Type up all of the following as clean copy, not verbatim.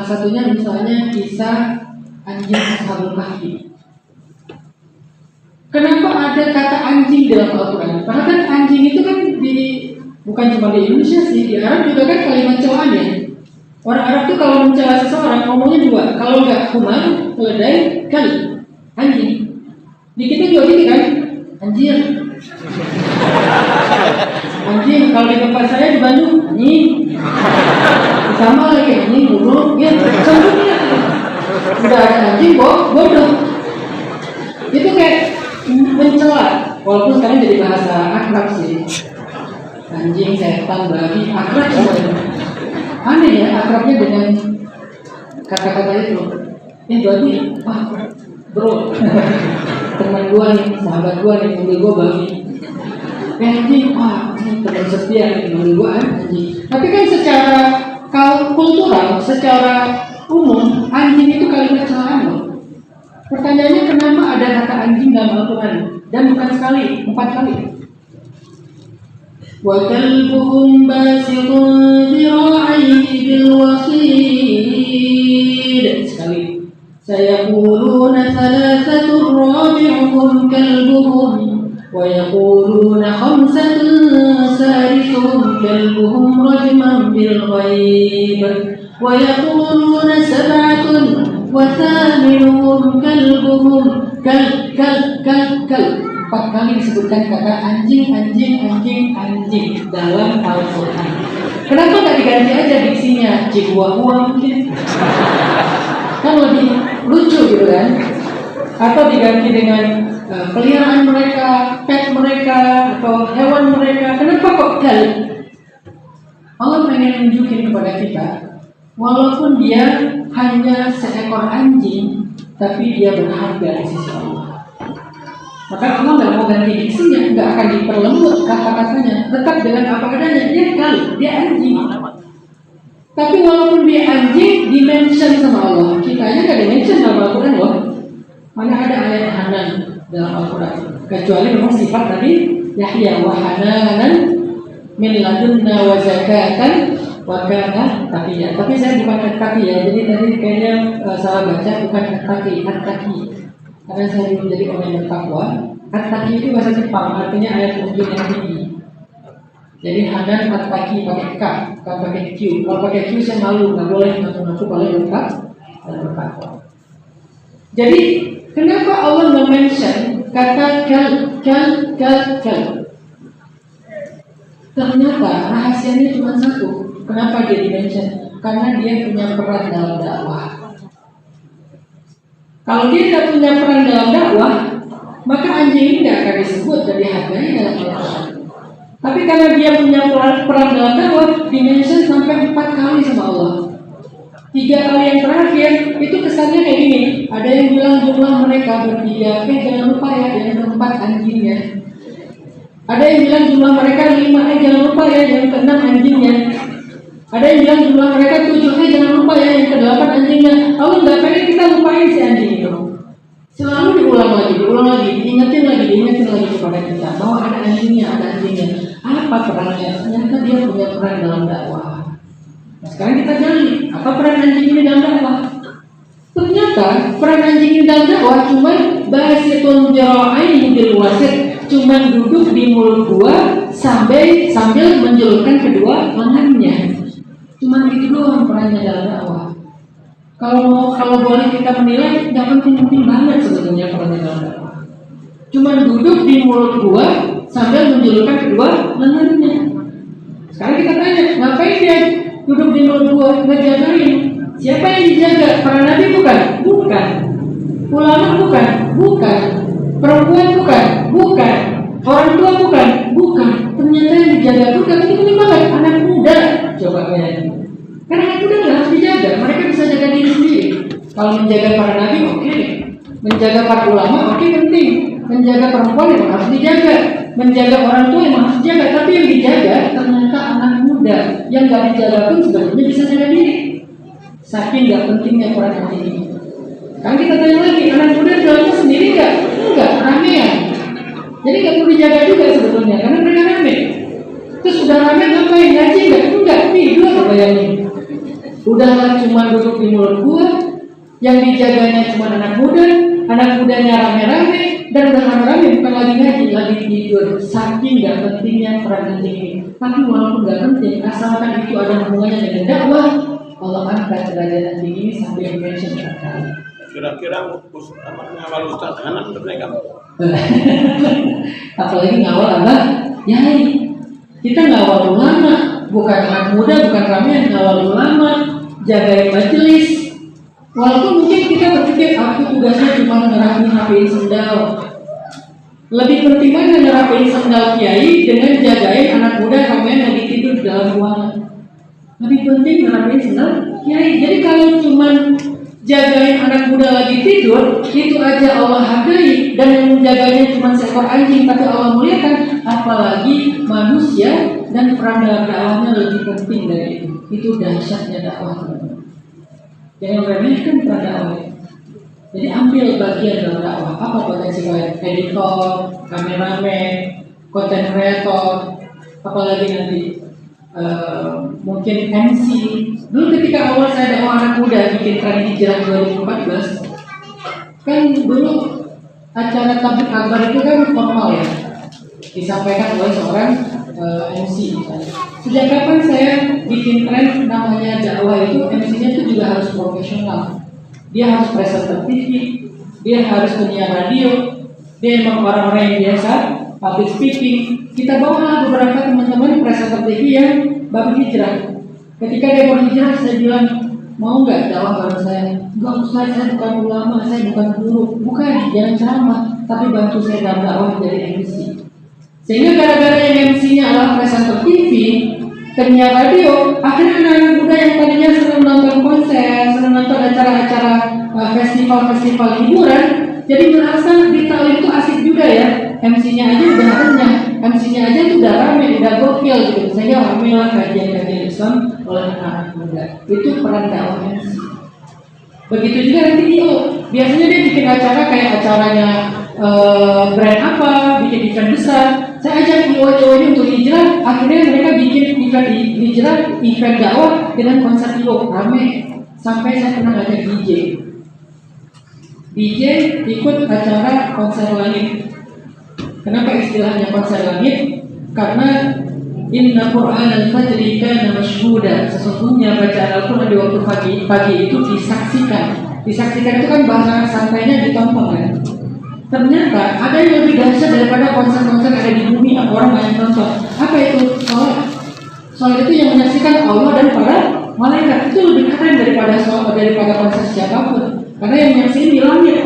Salah satunya misalnya kisah anjing Ashabul Kahfi. Kenapa ada kata anjing dalam Al-Quran? Karena kan anjing itu kan bukan cuma di Indonesia sih, di Arab juga kan kalimat celaan ya. Orang Arab tuh kalau mencela seseorang ngomongnya juga, kalau nggak humam, keledai, kali, anjing. Di kita juga gitu kan, anjir. Anjing, kalau di tempat saya di Bandung, anjing. Sama lagi anjing, burung, ya, contohnya. Udah ada anjing, bodoh. Itu kayak mencela, walaupun sekarang jadi bahasa akrab sih. Anjing, setan, babi, akrab semuanya. Aneh ya akrabnya dengan kata-kata itu. Ini babi, wah bro, teman gua nih, sahabat gua nih, mobil gua babi. Anjing, wah ini teman setia nih, mobil gua anjing. Tapi kan secara kultural, secara umum, anjing itu kalimat celaan loh. Pertanyaannya kenapa ada kata anjing dalam Al-Quran? Dan bukan sekali, 4 kali. وَكَلْبُهُمْ بَاسِطٌ ذِرَاعَيْهِ بِالْوَصِيدِ sekali. سَيَقُولُونَ ثَلَاثَةٌ رَابِعُهُمْ كَلْبُهُمْ وَيَقُولُونَ خَمْسَةٌ سَادِسُهُمْ كَلْبُهُمْ رَجْمًا بِالْغَيْبِ وَيَقُولُونَ سَبْعَةٌ وَثَامِنُهُمْ كَلْبُهُمْ كَلْ 4 kali disebutkan kata anjing dalam Al-Quran. Kenapa nggak diganti aja diksinya Chihuahua mungkin? Kan lebih lucu gitu kan? Atau diganti dengan peliharaan mereka, pet mereka, atau hewan mereka. Kenapa kok kal? Allah pengen nunjukin kepada kita, walaupun dia hanya seekor anjing, tapi dia berharga di sisi Allah. Maka Allah nggak mau ganti diksinya, nggak akan diperlembut kata-katanya, tetap dengan apa adanya. Dia kali, dia anjing. Tapi walaupun dia anjing, dimention sama Allah. Kitanya nggak dimention dalam Al-Quran loh. Mana ada ayat hanan dalam Al-Quran? Kecuali memang sifat tadi Yahya wa hananan min ladunna wa zakatan wa kana taqiyya. Tapi saya bukan taqiyya, jadi tadi kayaknya salah baca, bukan taqi, taqi. Karena saya belum jadi orang yang bertakwa. At-taqi itu bahasa Jepang, artinya ayat mungkin yang tinggi. Jadi hanan at-taqi pakai K, bukan pakai Q. Kalau pakai Q saya malu, nggak boleh ngaku-ngaku kalau bertakwa. Jadi kenapa Allah mention kata kal? Ternyata rahasianya cuma satu. Kenapa dia di-mention? Karena dia punya peran dalam dakwah. Kalau dia tidak punya peran dalam dakwah, maka anjing ini tidak akan disebut dan dihargai dalam Al-Quran. Tapi karena dia punya peran dalam dakwah, dimention sampai 4 kali sama Allah. 3 kali yang terakhir itu kesannya kayak gini. Ada yang bilang jumlah mereka bertiga, jangan lupa ya yang keempat anjingnya. Ada yang bilang jumlah mereka 5, jangan lupa ya yang ke-6 anjingnya. Ada yang bilang jumlah mereka 7, jangan lupa ya yang ke-8 anjingnya. Allah nggak pengen kita lupain si anjing itu. Selalu diulang lagi, diingetin lagi kepada kita bahwa ada anjingnya. Apa perannya? Ternyata dia punya peran dalam dakwah. Nah, sekarang kita gali, apa peran anjing ini dalam dakwah? Ternyata peran anjing ini dalam dakwah cuma basitun dira'aihi bil wasit, cuma duduk di mulut gua sambil menjulurkan kedua lengannya. Cuma itu doang perannya dalam dakwah. Kalau boleh kita menilai, nggak penting banget sebetulnya perannya dalam dakwah. Cuma duduk di mulut gua sambil menjulurkan kedua lengannya. Sekarang kita tanya, ngapain dia duduk di mulut gua? Ngejagain. Siapa yang dijaga? Para nabi bukan? Bukan. Ulama bukan? Bukan. Perempuan bukan. Orang tua bukan. Ternyata yang dijaga bukan. Itu penting banget. Anak muda. Coba bayangin. Karena anak muda nggak harus dijaga. Mereka bisa jaga diri sendiri. Kalau menjaga para nabi, oke. Menjaga para ulama, oke, penting. Menjaga perempuan memang harus dijaga. Menjaga orang tua memang harus dijaga. Tapi yang dijaga ternyata anak muda. Yang nggak dijaga pun sebenarnya bisa jaga diri. Saking nggak pentingnya peran anjing ini. Kan kita tanya lagi, anak muda jalannya sendiri nggak? Enggak, ramean. Jadi nggak perlu dijaga juga sebetulnya, karena mereka rame. Terus udah rame ngapain? Ngaji nggak? Enggak, tidur, bayangin. Udahlah cuma duduk di mulut gua, yang dijaganya cuma anak mudanya rame-rame, dan udah rame-rame bukan lagi ngaji, lagi tidur. Saking gak pentingnya peran penting ini. Tapi walaupun gak penting, asalkan itu ada hubungannya dengan dakwah, Allah angkat derajat tinggi ini sampai dimension kali. Kira-kira ngawal Ustaz Hanan mereka. Apalagi ngawal abah yai. Kita ngawal ulama, bukan anak muda, bukan ramean, ngawal ulama, jagain majelis. Walaupun mungkin kita berpikir aku tugasnya cuma ngerapiin HP sendal. Lebih penting mana ngerapiin sendal kiai dengan jagain anak muda ramean lagi tidur di dalam ruangan. Lebih penting ngerapiin sendal kiai. Jadi kalau cuma jagain anak muda lagi tidur, itu aja Allah hargai, dan yang menjaganya cuma seekor anjing tapi Allah muliakan, apalagi manusia, dan peran dalam dakwahnya lebih penting dari itu. Itu dahsyatnya dakwah, teman-teman. Jangan remehkan peran dakwah. Jadi ambil bagian dalam dakwah. Apa potensi kalian? Editor, kameramen, content creator, apalagi nanti mungkin MC. Dulu ketika awal saya dakwah anak muda bikin tren hijrah 2014, kan dulu acara tablik akbar itu kan formal ya, disampaikan oleh seorang MC. Sejak kapan saya bikin tren namanya dakwah itu MC-nya itu juga harus profesional. Dia harus presenter TV, dia harus penyiar radio, dia emang orang-orang yang biasa public speaking. Kita bawa beberapa teman-teman presenter TV yang baru hijrah. Ketika dia baru hijrah, saya bilang, mau nggak dakwah bareng saya? Enggak, Ustaz, saya bukan ulama, saya bukan guru. Bukan, jangan ceramah, tapi bantu saya dalam dakwah jadi MC. Sehingga gara-gara yang MC-nya adalah presenter TV, penyiar radio, akhirnya anak muda yang tadinya senang nonton konser, senang nonton acara-acara festival-festival hiburan, jadi merasa di tahun itu asik juga ya. MC-nya aja udah renyah, MC-nya aja tuh udah rame, udah gokil gitu. Sehingga ramailah kajian-kajian Islam oleh anak muda. Itu peran dakwah MC. Begitu juga nanti IO, biasanya dia bikin acara kayak acaranya brand apa, bikin event besar. Saya ajak IO ini untuk hijrah, akhirnya mereka bikin event hijrah, event dakwah dengan konsep IO rame. Sampai saya pernah ngajak DJ ikut acara konser langit. Kenapa istilahnya konser langit? Karena Inna Qur'an al-Fajri kana mashhuda. Sesungguhnya bacaan Al-Quran di waktu pagi itu disaksikan. Disaksikan itu kan bahasa santainya ditonton kan. Ternyata ada yang lebih dahsyat daripada konser-konser yang ada di bumi yang orang banyak nonton. Apa itu? Soal itu yang menyaksikan Allah dan para malaikat. Itu lebih keren daripada konser siapapun. Karena yang menyaksikan di langit.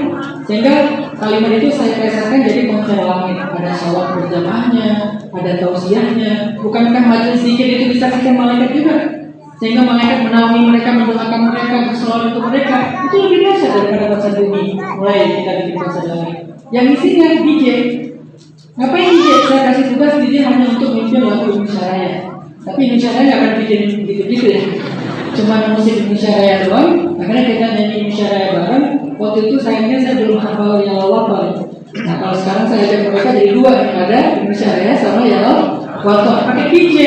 Sehingga kalimat itu saya plesetkan jadi konser langit. Ada sholat berjamaahnya, ada tausiahnya. Bukankah majelis zikir itu disaksikan malaikat juga? Sehingga malaikat menaungi mereka, mendoakan mereka, bersolawat untuk mereka. Itu lebih dahsyat daripada konser bumi. Mulai kita bikin konser langit. Yang isinya DJ. Ngapain DJ? Saya kasih tugas DJ hanya untuk mimpin lagu Indonesia Raya. Tapi Indonesia Raya nggak akan bikin gitu-gitu ya. Cuma musik Indonesia Raya doang. Akhirnya kita nyanyi Indonesia Raya bareng. Waktu itu sayangnya saya belum hafal yang Wator. Nah kalau sekarang saya ajak mereka jadi dua, yang ada Indonesia Raya sama yang Wator. Pakai DJ.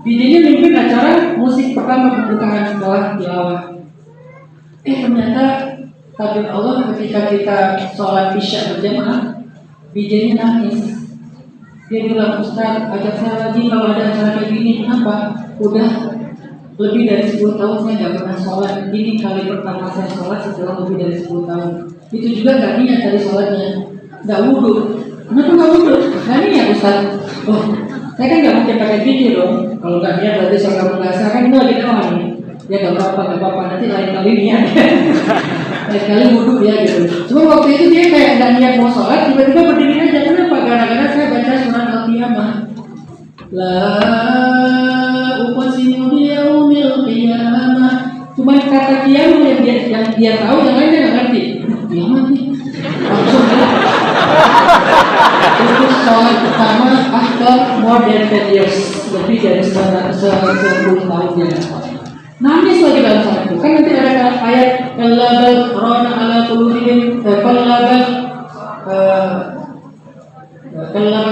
DJ-nya mimpin acara musik pertama pembukaan setelah tilawah. Ternyata takdir Allah ketika kita sholat isya berjamaah, DJ-nya nangis. Dia bilang, Ustaz, ajak saya lagi kalau ada acara kayak gini. Kenapa? Udah lebih dari 10 tahun saya nggak pernah sholat. Ini kali pertama saya sholat setelah lebih dari 10 tahun. Itu juga nggak niat tadi sholatnya, nggak wudhu. Kenapa nggak wudhu? Nggak niat Ustaz. Oh, saya kan nggak mungkin pakai video dong. Kalau nggak niat berarti sholat kamu nggak sah kan itu lagi doang. Ya nggak apa-apa. Nanti lain kali niat. Lain kali wudhu ya gitu. Cuma waktu itu dia kayak nggak niat mau sholat, tiba-tiba berdiri aja. Kenapa? Gara-gara saya baca surat Al-Qiyamah. La uqsimu biyaumil qiyamah. Cuma kata kiamat yang dia tahu, yang lain dia nggak ngerti. Kiamat nih. Langsung itu sholat pertama after more than 10 years, lebih dari 10 tahun dia. Nangis lagi dalam sholat itu. Kan nanti ada ayat kallabal rona ala qulubihim kallabal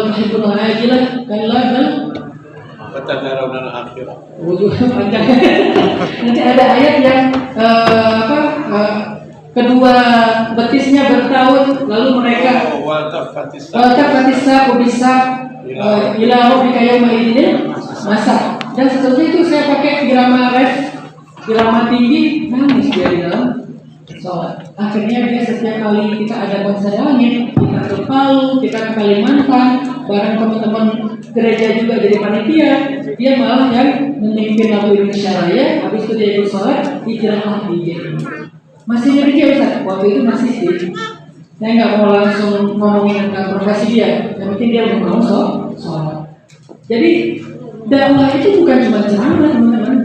tuhibbul ajilah kallabal yatadarawna al-akhirah. Panjang. Nanti ada ayat yang kedua betisnya bertaut, lalu mereka Waltafatisa kubisa ila rabbika yawma idzin masa. Dan seterusnya itu saya pakai irama tinggi, nangis dia di dalam sholat. Akhirnya dia setiap kali kita ada konser langit, kita ke Palu, kita ke Kalimantan, bareng teman-teman gereja juga jadi panitia, dia malah yang memimpin lagu Indonesia Raya. Habis itu dia ikut sholat, hijrah DJ. Masih DJ Ustaz, waktu itu masih sih. Saya nggak mau langsung ngomongin tentang profesi dia, yang penting dia mau sholat. Jadi dakwah itu bukan cuma ceramah teman-teman.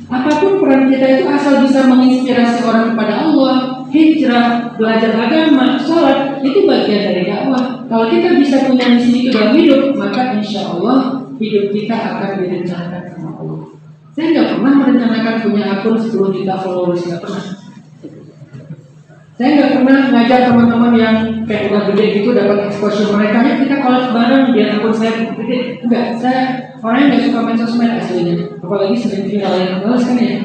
Apapun peran kita itu asal bisa menginspirasi orang kepada Allah, hijrah, belajar agama, sholat, itu bagian dari dakwah. Kalau kita bisa punya misi itu dalam hidup, maka insya Allah hidup kita akan direncanakan sama Allah. Saya nggak pernah merencanakan punya akun 10 juta followers, nggak pernah. Saya nggak pernah ngajak teman-teman yang kayak udah gede gitu dapat exposure mereka, ya kita collab bareng biar akun saya gede. Enggak, saya orangnya nggak suka main sosmed aslinya, apalagi sering viral yang males kan ya.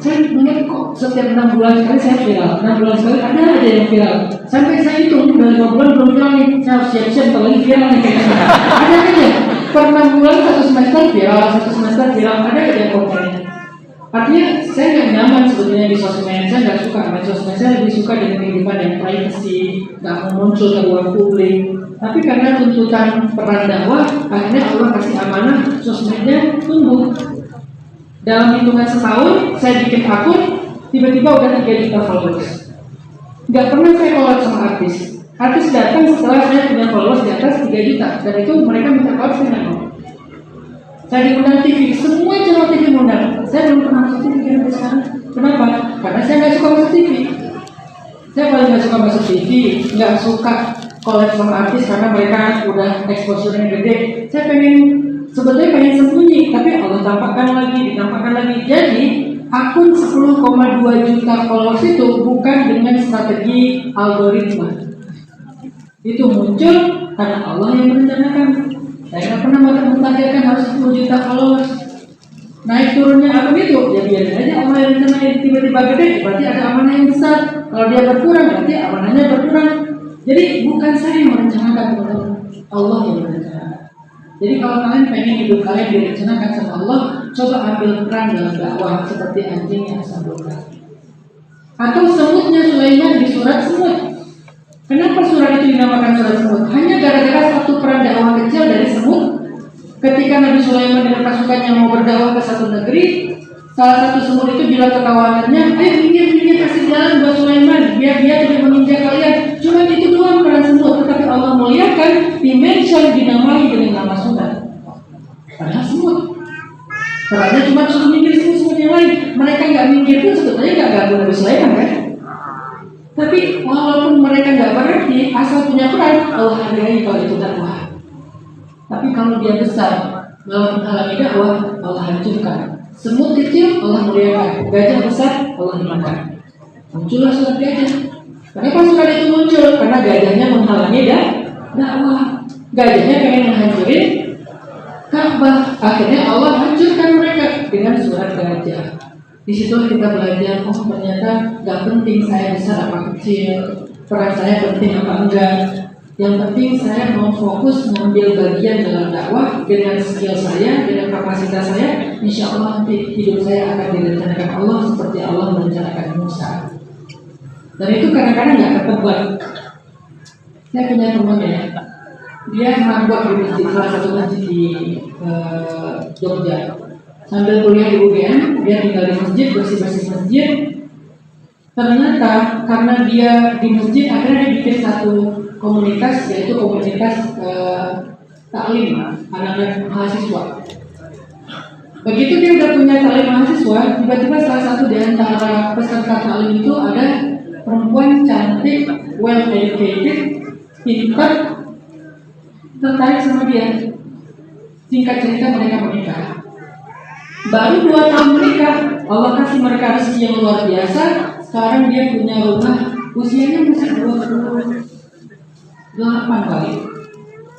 Saya melihat kok setiap 6 bulan sekali saya viral, 6 bulan sekali ada aja yang viral. Sampai saya hitung udah 5 bulan belum viral nih, saya harus siap-siap apalagi viral nih kayaknya. Ada aja, per 6 bulan 1 semester viral, ada aja kontennya. Artinya saya nggak nyaman sebetulnya di sosmed, saya nggak suka main sosmed, saya lebih suka dengan kehidupan yang privacy, nggak mau muncul ke ruang publik. Tapi karena tuntutan peran dakwah, akhirnya Allah kasih amanah, sosmednya tumbuh. Dalam hitungan setahun, saya bikin akun, tiba-tiba udah 3 juta followers. Nggak pernah saya collab sama artis. Artis datang setelah saya punya followers di atas 3 juta, dan itu mereka minta collab, saya nggak mau. Saya diundang TV, semua channel TV mengundang. Saya belum pernah masuk TV sampai sekarang. Kenapa? Karena saya nggak suka masuk TV. Saya paling nggak suka masuk TV, nggak suka collab sama artis karena mereka udah exposure-nya gede. Saya sebetulnya pengen sembunyi, tapi Allah ditampakkan lagi. Jadi akun 10,2 juta followers itu bukan dengan strategi algoritma. Itu muncul karena Allah yang merencanakan. Saya nggak pernah mengatakan harus 10 juta followers. Naik turunnya akun itu, ya biarin aja Allah yang rencanain. Tiba-tiba gede, berarti ada amanah yang besar. Kalau dia berkurang, berarti amanahnya berkurang. Jadi bukan saya yang merencanakan, teman-teman. Allah yang merencanakan. Jadi kalau kalian pengen hidup kalian direncanakan sama Allah, coba ambil peran dalam dakwah seperti anjing yang sambal kaki. Atau semutnya Sulaiman di surat semut. Kenapa surat itu dinamakan surat semut? Hanya gara-gara satu peran dakwah kecil dari semut. Ketika Nabi Sulaiman dengan pasukannya mau berdakwah ke satu negeri, salah satu semut itu bilang ke kawanannya, ayo minggir kasih jalan buat Sulaiman, biar dia tidak menginjak kalian. Cuma itu doang peran semut, tetapi Allah muliakan dimension dinamai dengan nama sunat. Padahal semut perannya cuma suruh minggir semut yang lain. Mereka nggak minggir pun sebetulnya nggak ganggu Nabi Sulaiman kan? Tapi walaupun mereka nggak berarti, asal punya peran, Allah hargai kalau itu dakwah. Tapi kalau dia besar, malah menghalangi dakwah, Allah hancurkan. Semut kecil, Allah muliakan. Gajah besar, Allah hinakan. Muncullah surat gajah. Kenapa surat itu muncul? Karena gajahnya menghalangi dakwah. Gajahnya pengen menghancurin Ka'bah. Akhirnya Allah hancurkan mereka dengan surat gajah. Di situ kita belajar, oh ternyata nggak penting saya besar apa kecil, peran saya penting apa enggak. Yang penting saya mau fokus mengambil bagian dalam dakwah dengan skill saya, dengan kapasitas saya. Insya Allah nanti hidup saya akan direncanakan Allah seperti Allah merencanakan Musa. Dan itu kadang-kadang nggak ketebak. Saya punya teman ya, dia ngambek di masjid, salah satu masjid di Jogja. Sambil kuliah di UGM, dia tinggal di masjid, bersih-bersih masjid. Ternyata karena dia di masjid, akhirnya dia bikin satu komunitas, yaitu komunitas taklim anak-anak mahasiswa. Begitu dia udah punya taklim mahasiswa, tiba-tiba salah satu di antara peserta taklim itu ada perempuan cantik, well educated, pintar, tertarik sama dia. Singkat cerita mereka menikah. Baru 2 tahun menikah, Allah kasih mereka rezeki yang luar biasa. Sekarang dia punya rumah, usianya masih 28 kali.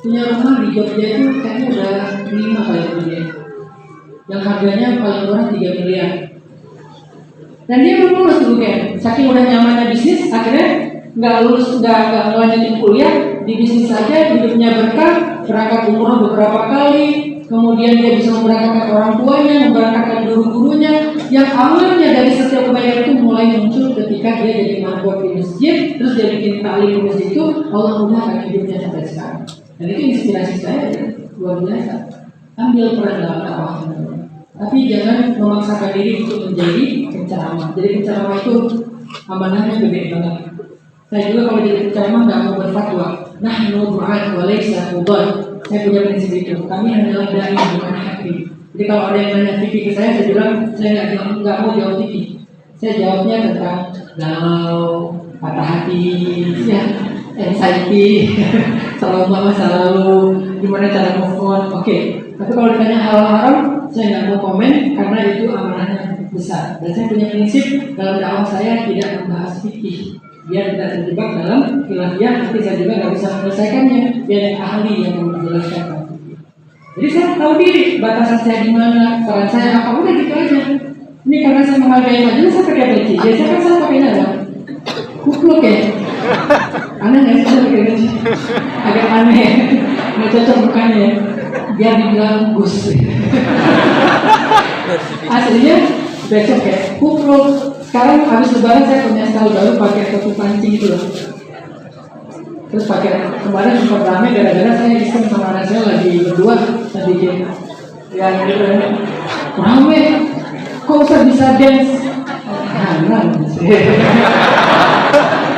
Punya rumah di Jogja itu kayaknya udah 5 kali dia. yang harganya paling murah 3 miliar. Dan dia belum lulus dulu kan, saking udah nyamannya bisnis, akhirnya nggak lanjutin kuliah di bisnis saja, hidupnya berkah, berangkat umroh beberapa kali, kemudian dia bisa memberangkatkan orang tuanya, memberangkatkan guru-gurunya, yang awalnya dari setiap kebaikan itu mulai muncul ketika dia jadi marbot di masjid, terus dia bikin tali di masjid itu, Allah mudahkan hidupnya sampai sekarang. Dan itu inspirasi saya, ya, luar biasa. Ambil peran dalam dakwah. Tapi jangan memaksakan diri untuk menjadi penceramah. Jadi penceramah itu amanahnya gede banget. Saya juga kalau jadi penceramah nggak mau berfatwa. Nahnu du'at wa laysa mudhan. Saya punya prinsip itu. Kami adalah dai bukan hakim. Jadi kalau ada yang nanya fikih ke saya bilang saya nggak mau jawab fikih. Saya jawabnya tentang galau, patah hati, ya, anxiety, trauma masa lalu, gimana cara move on. Oke. Tapi kalau ditanya hal haram, saya nggak mau komen karena itu amanahnya besar. Dan saya punya prinsip dalam dakwah saya tidak membahas fikih. Biar tidak terjebak dalam khilafiyah, nanti saya juga nggak bisa menyelesaikannya. Biar yang ahli yang menjelaskan. Jadi saya tahu diri batasan saya di mana, peran saya apa, udah gitu aja. Ini karena saya menghargai majelis, saya pakai peci. Biasanya kan saya pakai apa? Kupluk ya. Aneh nggak sih saya pakai peci? Agak aneh, nggak cocok bukannya. Biar dibilang Gus. Aslinya besok ya, kupluk. Sekarang habis lebaran saya punya style baru pakai topi pancing itu loh. Terus pakai kemarin sempat rame gara-gara saya iseng sama anak saya lagi berdua saya bikin ya gitu rame. Kok bisa dance?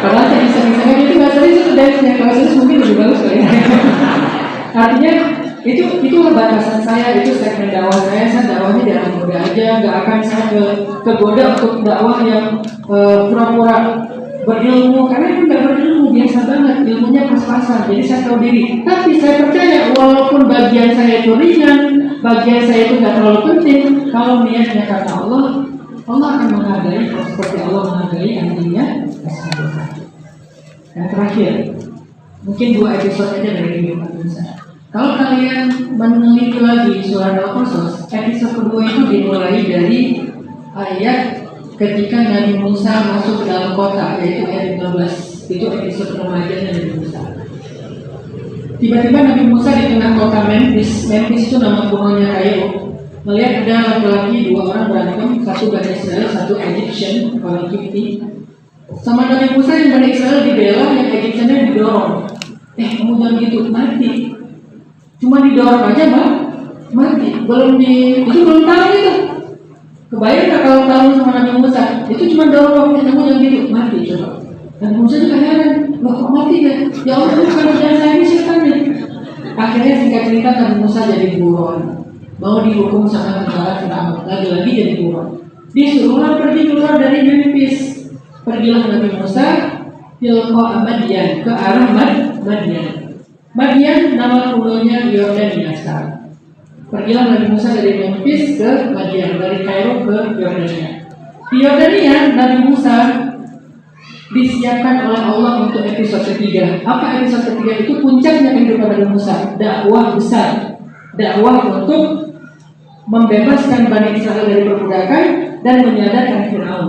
Karena saya iseng-isengnya itu nggak serius itu dance-nya. Kalau serius mungkin lebih bagus kali. Artinya itu batasan saya, itu segmen dakwah saya dakwahnya jangan muda aja, nggak akan saya kegoda untuk dakwah yang pura-pura berilmu, karena itu nggak berilmu, biasa banget, ilmunya pas-pasan, jadi saya tahu diri. Tapi saya percaya walaupun bagian saya itu ringan, bagian saya itu nggak terlalu penting, kalau niatnya karena Allah akan menghargai seperti Allah menghargai anjingnya. Yang terakhir, mungkin 2 episode aja dari kehidupan saya. Kalau kalian meneliti lagi surah Al-Qasas, episode kedua itu dimulai dari ayat ketika Nabi Musa masuk ke dalam kota, yaitu ayat 15. Itu episode remajanya Nabi Musa. Tiba-tiba Nabi Musa di tengah kota Memphis itu nama gunungnya Kairo, melihat ada laki-laki 2 orang berantem, satu Bani Israel, satu Egyptian, orang Kipti. Sama Nabi Musa yang Bani Israel dibela, yang Egyptiannya didorong. Kamu jangan gitu, mati. Cuma didorong aja mati. Itu belum tahu itu. Kebayang nggak kalau tahu sama Nabi Musa? Itu cuma dorong, kamu jangan gitu, mati coba. Dan Musa juga heran, loh kok mati ya? Ya Allah, itu kalau jangan saya ini setan nih. Akhirnya singkat cerita Nabi Musa jadi buron, mau dihukum sama tentara Firaun, lagi-lagi jadi buron. Disuruhlah pergi keluar dari Memphis. Pergilah Nabi Musa tilqa Madian, ke arah Madian. Madian nama kundonya Yordania sekarang. Pergilah Nabi Musa dari Memphis ke Madian, dari Kairo ke Yordania. Di Yordania Nabi Musa disiapkan oleh Allah untuk episode ketiga. Apa episode ketiga itu? Puncaknya kehidupan Nabi Musa, dakwah besar, dakwah untuk membebaskan Bani Israel dari perbudakan dan menyadarkan Firaun.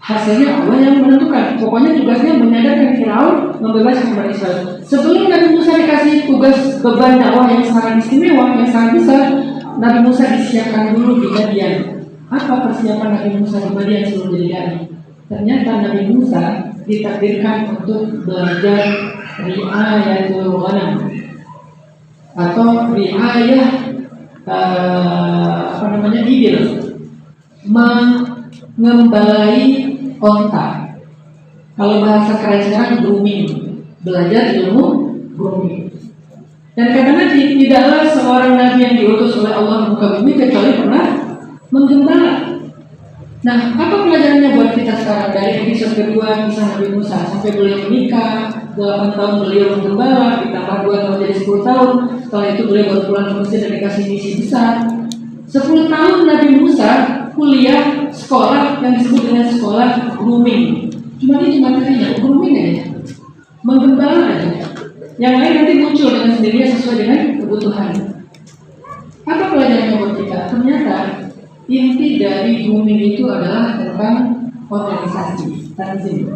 Hasilnya Allah yang menentukan. Pokoknya tugasnya menyadarkan Firaun, membebaskan Bani Israel. Sebelum Nabi Musa dikasih tugas beban dakwah yang sangat istimewa, yang sangat besar, Nabi Musa disiapkan dulu di Madian. Apa persiapan Nabi Musa di Madian sebelum jadi dai? Ternyata Nabi Musa ditakdirkan untuk belajar ri'ayatul ghanam atau ri'ayah ibil, mengembalai onta. Kalau bahasa keren sekarang grooming, belajar ilmu grooming. Dan kata Nabi, tidaklah seorang nabi yang diutus oleh Allah muka bumi kecuali pernah menggembala. Nah, apa pelajarannya buat kita sekarang dari episode kedua kisah Nabi Musa sampai beliau menikah, 8 tahun beliau menggembala, ditambah 2 tahun jadi 10 tahun. Setelah itu beliau baru pulang ke Mesir dan dikasih misi besar. 10 tahun Nabi Musa kuliah sekolah yang disebut dengan sekolah grooming. Cuma materinya grooming aja, menggembala aja. Yang lain nanti muncul dengan sendirinya sesuai dengan kebutuhan. Apa pelajarannya buat kita? ternyata inti dari booming itu adalah tentang organisasi, tanzim.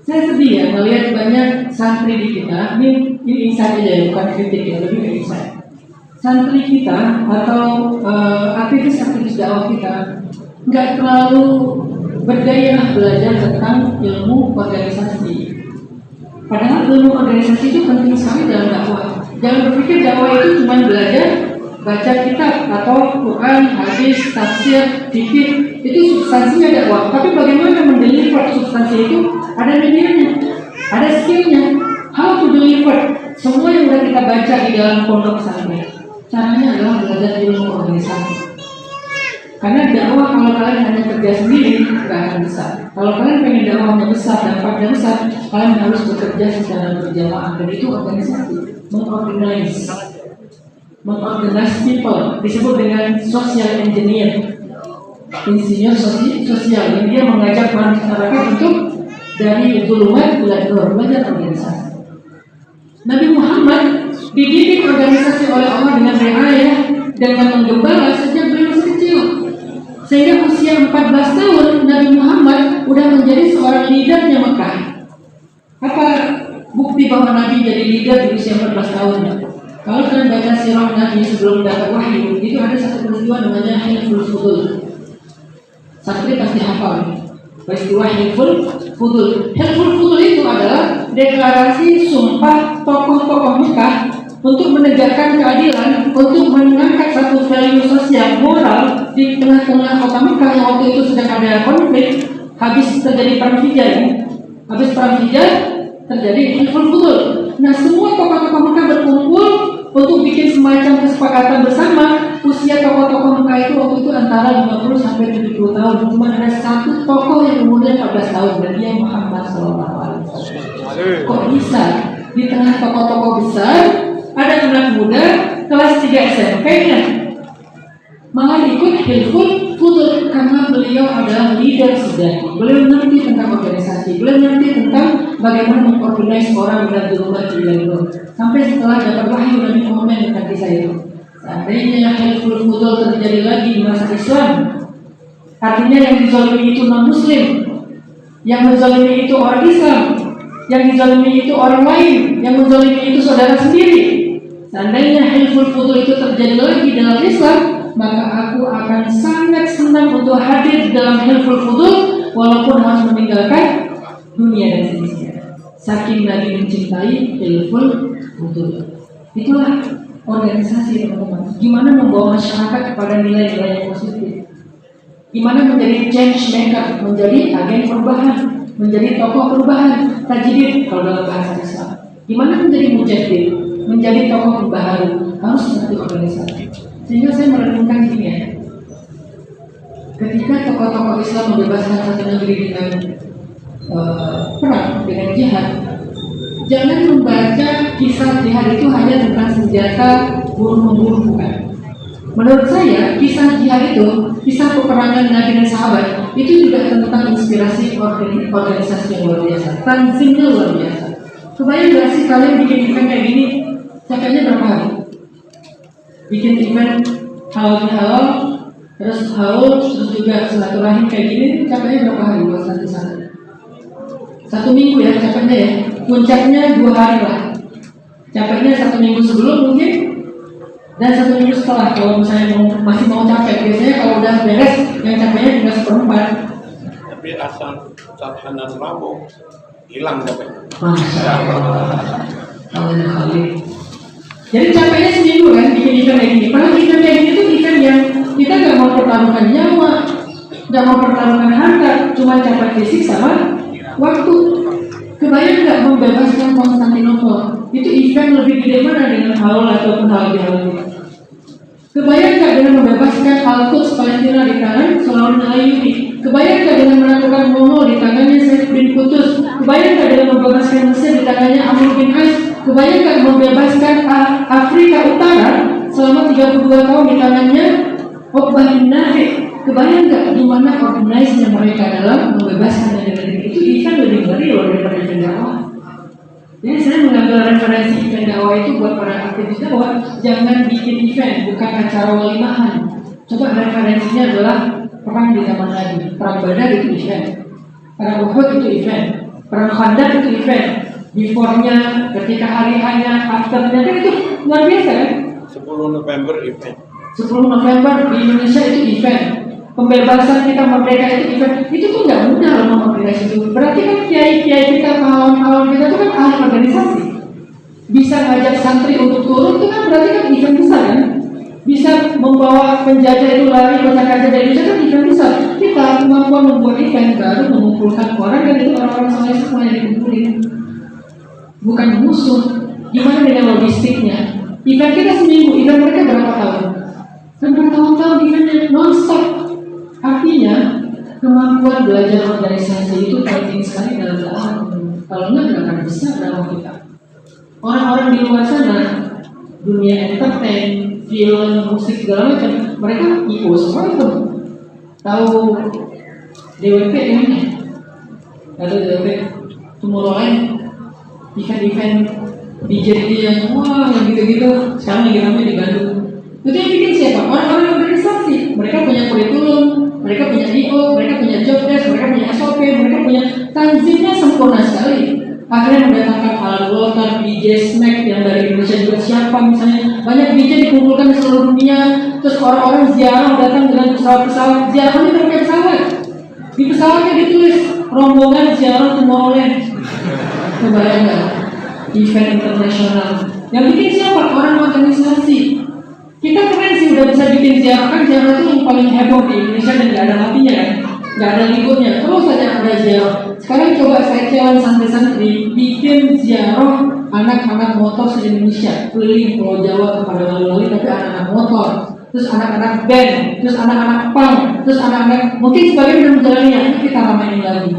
Saya sedih ya melihat banyak santri di kita, ini insight aja ya, bukan kritik ya, lebih ke insight. Santri kita atau aktivis-aktivis dakwah kita nggak terlalu bergairah belajar tentang ilmu organisasi. Padahal ilmu organisasi itu penting sekali dalam dakwah. Jangan berpikir dakwah itu cuma belajar baca kitab atau Quran, hadis, tafsir, fikih. Itu substansinya dakwah. Tapi bagaimana mendeliver substansi itu? Ada medianya, ada skillnya. How to deliver semua yang sudah kita baca di dalam pondok pesantren. Caranya adalah belajar ilmu organisasi. Karena dakwah kalau kalian hanya kerja sendiri nggak akan besar. Kalau kalian pengen dakwahnya besar, dampaknya besar, kalian harus bekerja secara berjamaah. Dan itu organisasi, mengorganize people, disebut dengan social engineer, insinyur sosial. Yang dia mengajak masyarakat untuk dari zulumat ila nur, belajar organisasi. Nabi Muhammad dididik organisasi oleh Allah dengan riayah, dengan menggembala sejak beliau masih kecil. Sehingga usia 14 tahun Nabi Muhammad sudah menjadi seorang leadernya Mekah. Apa bukti bahwa Nabi jadi leader di usia 14 tahun? Kalau kalian baca sirah Nabi sebelum dapat wahyu, itu ada satu peristiwa namanya Hilful Fudul. Santri pasti hafal peristiwa Hilful Fudul. Hilful Fudul itu adalah deklarasi sumpah tokoh-tokoh Mekah untuk menegakkan keadilan, untuk mengangkat satu value sosial moral di tengah-tengah kota Mekah yang waktu itu sedang ada konflik. Habis terjadi perang Hijaz, habis perang Hijaz terjadi Hilful Fudul. Nah, semua tokoh-tokoh Mekah berkumpul untuk bikin semacam kesepakatan bersama. Usia tokoh-tokoh Mekah itu waktu itu antara 50 sampai 70 tahun. Cuma ada satu tokoh yang umurnya 14 tahun dan dia Muhammad SAW. Kok bisa di tengah tokoh-tokoh besar ada anak muda kelas 3 SMP-nya malah ikut Hilful Fudul? Karena beliau adalah leader sejati. Beliau ngerti tentang organisasi, beliau ngerti tentang bagaimana mengorganisasi orang dengan zulumat ila nur. Sampai setelah dapat wahyu Nabi Muhammad dengan kisah itu, seandainya Hilful Fudul terjadi lagi di masa Islam, artinya yang dizalimi itu non-muslim, yang menzalimi itu orang Islam, yang dizalimi itu orang lain, yang menzalimi itu saudara sendiri. Seandainya Hilful Fudul itu terjadi lagi dalam Islam, maka aku akan sangat senang untuk hadir di dalam Hilful Fudul walaupun harus meninggalkan dunia dan seisinya. Saking Nabi mencintai Hilful Fudul. Itulah organisasi, teman-teman. Gimana membawa masyarakat kepada nilai-nilai yang positif. Gimana menjadi change maker, menjadi agen perubahan, menjadi tokoh perubahan, tajdid kalau dalam bahasa Islam. Gimana menjadi mujaddid, menjadi tokoh baru, harus menjadi organisasi. Sehingga saya merenungkan gini ya, ketika tokoh-tokoh Islam membebaskan satu negeri dengan perang, dengan jihad, jangan membaca kisah jihad itu hanya tentang senjata bunuh-membunuh, bukan. Menurut saya, kisah jihad itu, kisah peperangan Nabi dan sahabat, itu juga tentang inspirasi organisasi yang luar biasa, tanzimnya luar biasa. Kebayang gak sih kalian bikin event kayak gini, capeknya berapa hari? Bikin event halal, terus haul, terus juga silaturahim kayak gini, capeknya berapa hari buat santri-santri? 1 minggu ya capeknya ya, puncaknya 2 hari lah. Capeknya 1 minggu sebelum mungkin, dan 1 minggu setelah. Kalau misalnya masih mau capek, biasanya kalau udah beres, yang capeknya tinggal 1/4. Tapi asal Sabhanan Rabu hilang capeknya. Jadi capeknya seminggu kan bikin event kayak gini. Padahal event kayak gini tuh event yang kita nggak mau pertaruhkan nyawa, nggak mau pertaruhkan harta, cuma capek fisik sama waktu. Kebayang nggak membebaskan Konstantinopel? Itu event lebih gede mana dengan haul ataupun hal itu? Kebayang nggak dengan membebaskan Al-Quds Palestina di tangan Sulaiman Al-Ayyubi? Kebayang nggak dengan menaklukkan Mono di tangannya Said bin Qutus? Kebayang nggak dengan membebaskan Mesir di tangannya Amr bin As? Kebayang nggak membebaskan Afrika Utara selama 32 tahun di tangannya Uqbah bin Nafi? Kebayang nggak gimana organisasinya mereka dalam membebaskan negeri itu? Event lebih ngeri loh daripada dakwah. Jadi saya mengambil referensi event dakwah itu buat para aktivis dakwah, jangan bikin event, bukan acara walimahan. Coba referensinya adalah perang di zaman Nabi, perang Badar itu event, perang Uhud itu event, perang Khandaq itu event, before-nya, ketika hari-harinya, after-nya, kan itu luar biasa kan? 10 November event. 10 November di Indonesia itu event, pembebasan kita merdeka itu event, itu tuh nggak mudah loh mengorganisasi itu. Berarti kan kiai-kiai kita, kawan-kawan kita itu kan ahli organisasi, bisa ngajak santri untuk turun itu kan berarti kan event besar kan? Bisa membawa penjajah itu lari kota kaca dari Indonesia kan event besar. Kita kemampuan membuat event baru mengumpulkan orang dan itu orang-orang soleh semua yang dikumpulin, bukan musuh. Gimana dengan logistiknya? Event kita seminggu, event mereka berapa tahun? Dan bertahun-tahun eventnya non-stop. Artinya kemampuan belajar organisasi itu penting sekali dalam dakwah. Kalau nggak akan besar dakwah kita. Orang-orang di luar sana, dunia entertain, film, musik segala macam, mereka IO semua itu. Tahu DWP kan? Ada DWP, Tomorrowland, event-event DJ yang wah yang gitu-gitu. Sekarang lagi ramai di Bandung. Itu yang bikin siapa? Orang-orang organisasi. Mereka punya kurikulum, mereka punya IO, mereka punya job desk, mereka punya SOP, mereka punya tanzimnya sempurna sekali. Akhirnya mendatangkan Al-Walter, DJ Smack yang dari Indonesia juga siapa misalnya. Banyak DJ dikumpulkan di seluruh dunia. Terus orang-orang ziarah datang dengan pesawat-pesawat. Ziarahnya pakai pesawat. Di pesawatnya ditulis rombongan ziarah Tomorrowland. Kebayang nggak? Event internasional. Yang bikin siapa? Orang organisasi. Kita keren sih udah bisa bikin ziarah, kan ziarah itu yang paling heboh di Indonesia dan nggak ada matinya kan, nggak ada liburnya, terus saja ada ziarah. Sekarang coba saya challenge santri-santri bikin ziarah anak-anak motor se Indonesia keliling Pulau Jawa kepada wali-wali, tapi anak-anak motor, terus anak-anak band, terus anak-anak punk, terus anak-anak mungkin sebagian udah menjalannya, kita ramein lagi.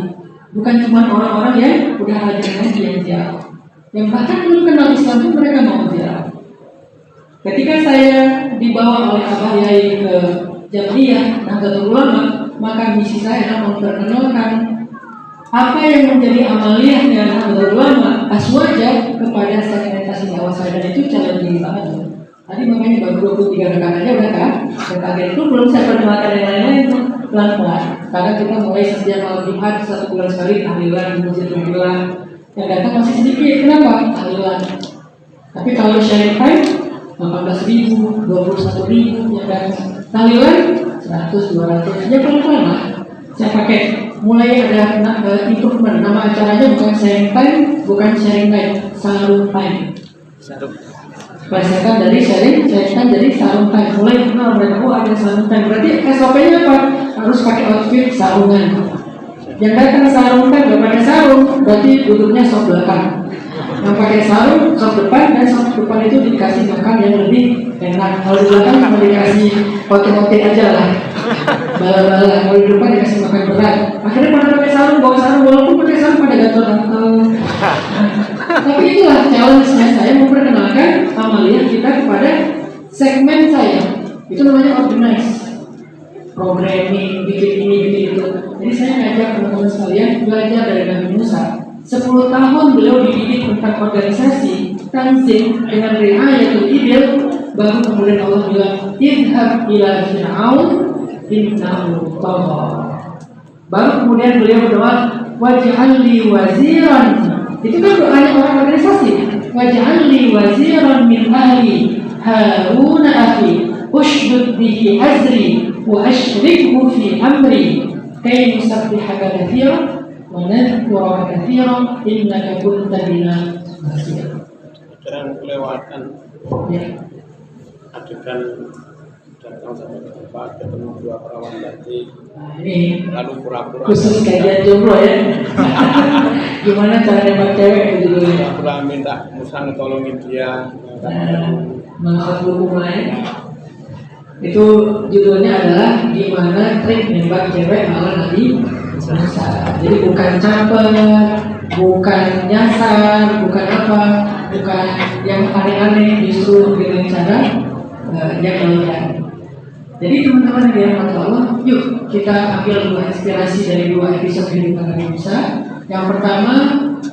Bukan cuma orang-orang yang udah hadir lagi yang ziarah, yang bahkan belum kenal Islam pun mereka mau ziarah. Ketika saya dibawa oleh Abah Yai ke Jamiyah Nahdlatul Ulama, maka misi saya adalah memperkenalkan apa yang menjadi amaliyahnya Nahdlatul Ulama Aswaja kepada segmentasi dakwah saya, dan itu challenging banget. Tadi makanya baru 23 rekan aja udah kan, dan target itu belum saya perkenalkan yang lain-lain tuh pelan-pelan. Karena kita mulai setiap malam Jumat 1 bulan sekali tahlilan di masjid tahlilan, yang datang masih sedikit. Kenapa? Tahlilan. Tapi kalau sharing time 18.000, 21.000 yang datang. Tahlilan 100, 200, ya pelan-pelan lah. Saya pakai mulai ada improvement. Nama acaranya bukan sharing time, bukan sharing time, sarung time. Plesetan dari sharing time jadi sarung time. Mulai kenal mereka, oh ada sarung time. Berarti SOP-nya apa? Harus pakai outfit sarungan. Yang datang sarung time gak pakai sarung, berarti duduknya sok belakang. Yang pakai sarung sok depan, dan sok depan itu dikasih makan yang lebih enak. Kalau di belakang cuma dikasih otot-otot aja lah, bala-bala. Kalau di depan dikasih makan berat. Akhirnya pada pakai sarung, bawa sarung, walaupun pakai sarung pada gatel-gatel. Tapi itulah challenge-nya, saya memperkenalkan amaliyah kita kepada segmen saya. Itu namanya organize, programming, bikin ini, bikin itu. Jadi saya ngajak teman-teman sekalian belajar dari Nabi Musa. 10 tahun beliau dididik tentang organisasi, tanzim dengan riayatul ibil, baru kemudian Allah bilang, idhab ila fir'aun innahu tagha. Baru kemudian beliau berdoa, waj'al li waziran. Itu kan doanya orang organisasi. Waj'al li waziran min ahli Harun akhi ushdud bihi azri wa ashrikhu fi amri kay nusabbihaka katsiran wa nadhkuraka katsiran innaka kunta bina basira. Jangan kelewatan. Ya. Adegan datang sampai ke tempat ketemu dua perawan tadi, Ini lalu pura-pura khusus kajian jomblo ya. Gimana cara nembak cewek itu judulnya? pura-pura minta Musa tolongin dia. Mengangkat buku lain. Itu judulnya adalah gimana trik nembak cewek ala Nabi Musa. Jadi bukan caper, bukan nyasar, bukan apa, bukan yang aneh-aneh, justru dengan cara yang elegan. Jadi teman-teman yang dirahmati Allah, yuk kita ambil dua inspirasi dari dua episode kehidupan Nabi Musa. Yang pertama,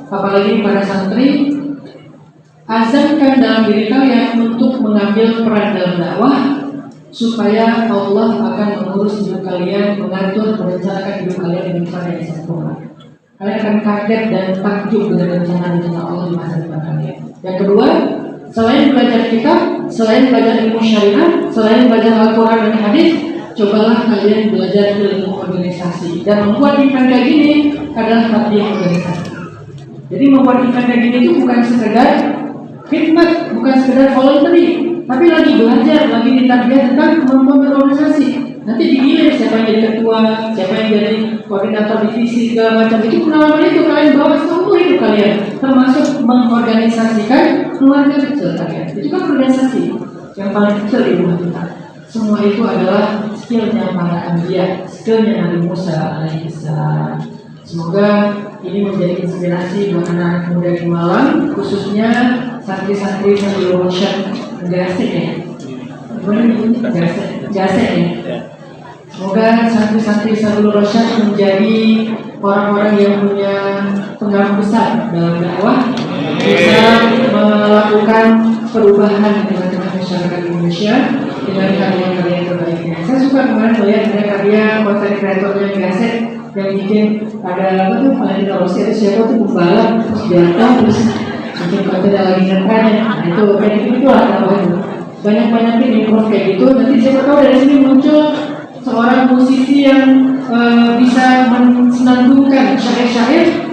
apalagi para santri, azamkan dalam diri kalian untuk mengambil peran dalam dakwah, supaya Allah akan mengurus hidup kalian, mengatur, merencanakan hidup kalian dengan cara yang sempurna. Kalian akan kaget dan takjub dengan rencana-rencana Allah di masa depan kalian. Yang kedua, selain belajar kitab, selain belajar ilmu syariat, selain belajar Al-Quran dan hadis, cobalah kalian belajar ilmu organisasi. Dan membuat event kayak gini adalah hati organisasi. Jadi membuat event kayak gini itu bukan sekedar khidmat, bukan sekedar voluntary, tapi lagi belajar, lagi ditarbiyah tentang kemampuan berorganisasi. Nanti dinilai siapa yang jadi ketua, siapa yang jadi koordinator divisi, segala macam. Itu pengalaman itu kalian bawa seumur hidup kalian, termasuk mengorganisasikan keluarga kecil kalian. Itu kan organisasi yang paling kecil di rumah kita. Semua itu adalah skillnya para anbiya, skillnya Nabi Musa alaihissalam. Semoga ini menjadi inspirasi buat anak muda di Malang, khususnya santri-santri Sabilul Rasyad Gasek ya. Gasek ya. Semoga santri-santri Sabilul Rasyad menjadi orang-orang yang punya pengaruh besar dalam dakwah, bisa melakukan perubahan di tengah-tengah masyarakat Indonesia dengan karya-karya terbaiknya. Saya suka kemarin melihat ada karya konten kreatornya Gasek yang bikin ada apa tuh Valentino Rossi itu siapa tuh pembalap terus jatuh terus bikin konten lagi ngetrennya. Nah itu kayak gitu lah namanya. Banyak-banyakin improve kayak gitu. Nanti siapa tahu dari sini muncul seorang musisi yang bisa mensenandungkan syair-syair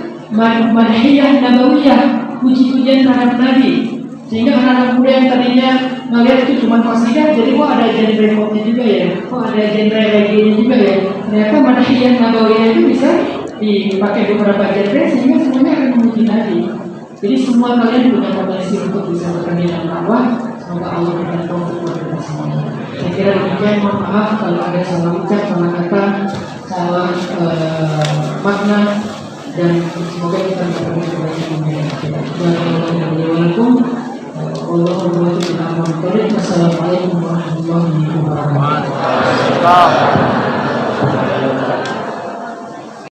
madhiyah nabawiyah, puji-pujian terhadap Nabi, sehingga anak-anak muda yang tadinya ngeliat itu cuma qasidah, jadi kok ada genre popnya juga ya, kok ada genre reggae-nya juga ya. Ternyata madhiyah nabawiyah itu bisa dipakai beberapa genre sehingga semuanya akan memuji Nabi. Jadi semua kalian punya potensi untuk bisa bekerja dalam dakwah. Semoga Allah berikan taufik buat kita semua. Saya kira demikian. Mohon maaf kalau ada salah ucap, salah kata, salah makna, dan semoga kita bisa berkebaikan dunia akhirat. Waalaikumsalam. Assalamualaikum warahmatullahi wabarakatuh.